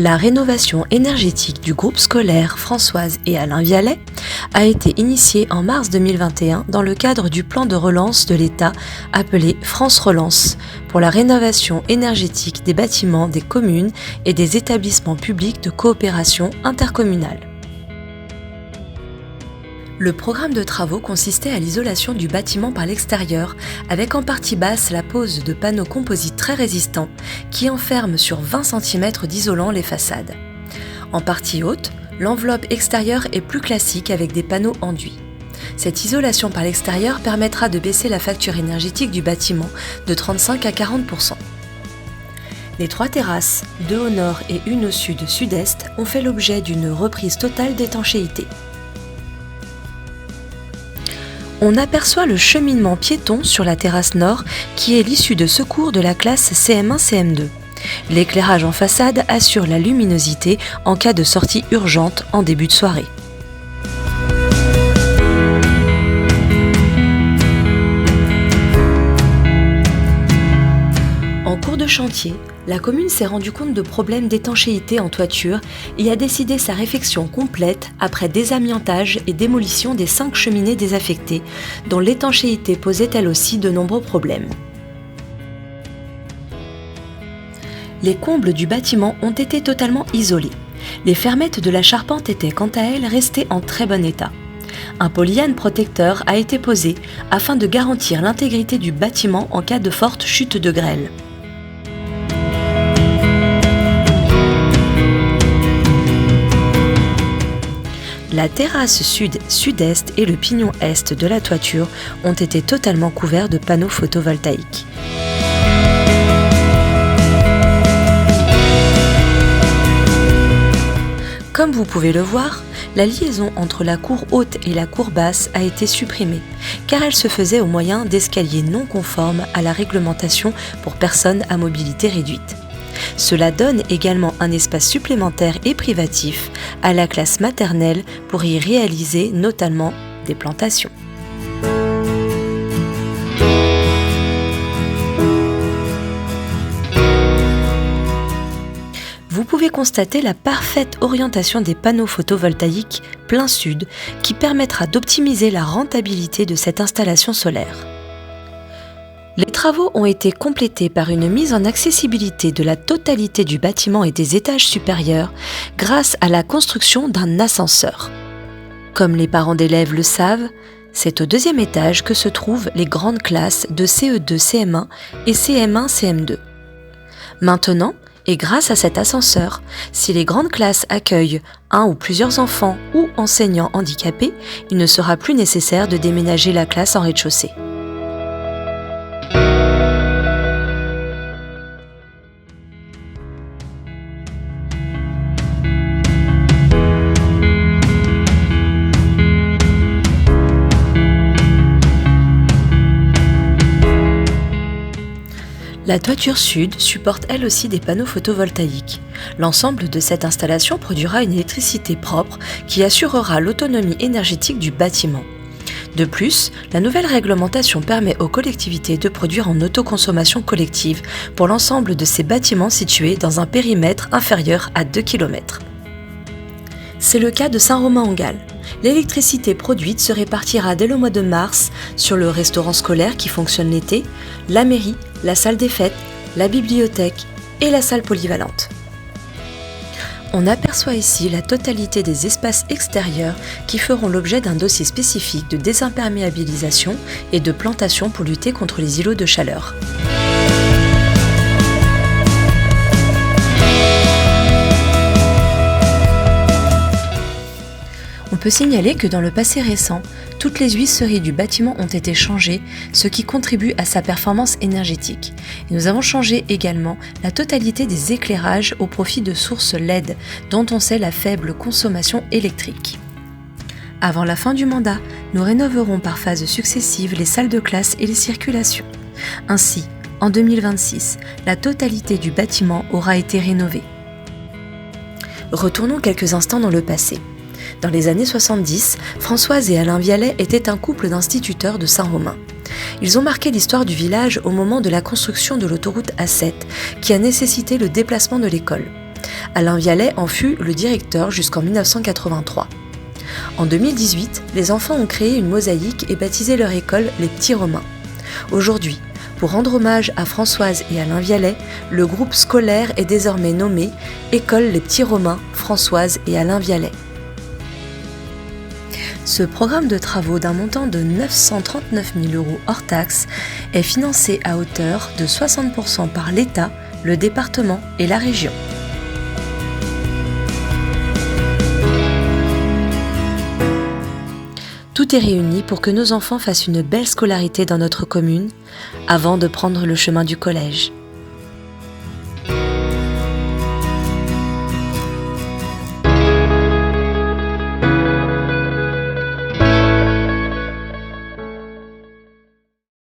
La rénovation énergétique du groupe scolaire Françoise et Alain Vialet a été initiée en mars 2021 dans le cadre du plan de relance de l'État appelé France Relance pour la rénovation énergétique des bâtiments des communes et des établissements publics de coopération intercommunale. Le programme de travaux consistait à l'isolation du bâtiment par l'extérieur, avec en partie basse la pose de panneaux composites très résistants qui enferment sur 20 cm d'isolant les façades. En partie haute, l'enveloppe extérieure est plus classique avec des panneaux enduits. Cette isolation par l'extérieur permettra de baisser la facture énergétique du bâtiment de 35 à 40%. Les 3 terrasses, 2 au nord et 1 au sud-sud-est, ont fait l'objet d'une reprise totale d'étanchéité. On aperçoit le cheminement piéton sur la terrasse nord qui est l'issue de secours de la classe CM1-CM2. L'éclairage en façade assure la luminosité en cas de sortie urgente en début de soirée. En cours de chantier, la commune s'est rendue compte de problèmes d'étanchéité en toiture et a décidé sa réfection complète après désamiantage et démolition des 5 cheminées désaffectées, dont l'étanchéité posait elle aussi de nombreux problèmes. Les combles du bâtiment ont été totalement isolés. Les fermettes de la charpente étaient quant à elles restées en très bon état. Un polyane protecteur a été posé afin de garantir l'intégrité du bâtiment en cas de forte chute de grêle. La terrasse sud-sud-est et le pignon est de la toiture ont été totalement couverts de panneaux photovoltaïques. Comme vous pouvez le voir, la liaison entre la cour haute et la cour basse a été supprimée, car elle se faisait au moyen d'escaliers non conformes à la réglementation pour personnes à mobilité réduite. Cela donne également un espace supplémentaire et privatif à la classe maternelle pour y réaliser notamment des plantations. Vous pouvez constater la parfaite orientation des panneaux photovoltaïques plein sud qui permettra d'optimiser la rentabilité de cette installation solaire. Les travaux ont été complétés par une mise en accessibilité de la totalité du bâtiment et des étages supérieurs grâce à la construction d'un ascenseur. Comme les parents d'élèves le savent, c'est au 2e étage que se trouvent les grandes classes de CE2-CM1 et CM1-CM2. Maintenant, et grâce à cet ascenseur, si les grandes classes accueillent un ou plusieurs enfants ou enseignants handicapés, il ne sera plus nécessaire de déménager la classe en rez-de-chaussée. La toiture sud supporte elle aussi des panneaux photovoltaïques. L'ensemble de cette installation produira une électricité propre qui assurera l'autonomie énergétique du bâtiment. De plus, la nouvelle réglementation permet aux collectivités de produire en autoconsommation collective pour l'ensemble de ces bâtiments situés dans un périmètre inférieur à 2 km. C'est le cas de Saint-Romain-en-Galles. L'électricité produite se répartira dès le mois de mars sur le restaurant scolaire qui fonctionne l'été, la mairie, la salle des fêtes, la bibliothèque et la salle polyvalente. On aperçoit ici la totalité des espaces extérieurs qui feront l'objet d'un dossier spécifique de désimperméabilisation et de plantation pour lutter contre les îlots de chaleur. On peut signaler que dans le passé récent, toutes les huisseries du bâtiment ont été changées, ce qui contribue à sa performance énergétique. Et nous avons changé également la totalité des éclairages au profit de sources LED, dont on sait la faible consommation électrique. Avant la fin du mandat, nous rénoverons par phases successives les salles de classe et les circulations. Ainsi, en 2026, la totalité du bâtiment aura été rénovée. Retournons quelques instants dans le passé. Dans les années 70, Françoise et Alain Vialet étaient un couple d'instituteurs de Saint-Romain. Ils ont marqué l'histoire du village au moment de la construction de l'autoroute A7, qui a nécessité le déplacement de l'école. Alain Vialet en fut le directeur jusqu'en 1983. En 2018, les enfants ont créé une mosaïque et baptisé leur école les Petits Romains. Aujourd'hui, pour rendre hommage à Françoise et Alain Vialet, le groupe scolaire est désormais nommé École les Petits Romains, Françoise et Alain Vialet. Ce programme de travaux d'un montant de 939 000 € hors taxes est financé à hauteur de 60% par l'État, le département et la région. Tout est réuni pour que nos enfants fassent une belle scolarité dans notre commune avant de prendre le chemin du collège.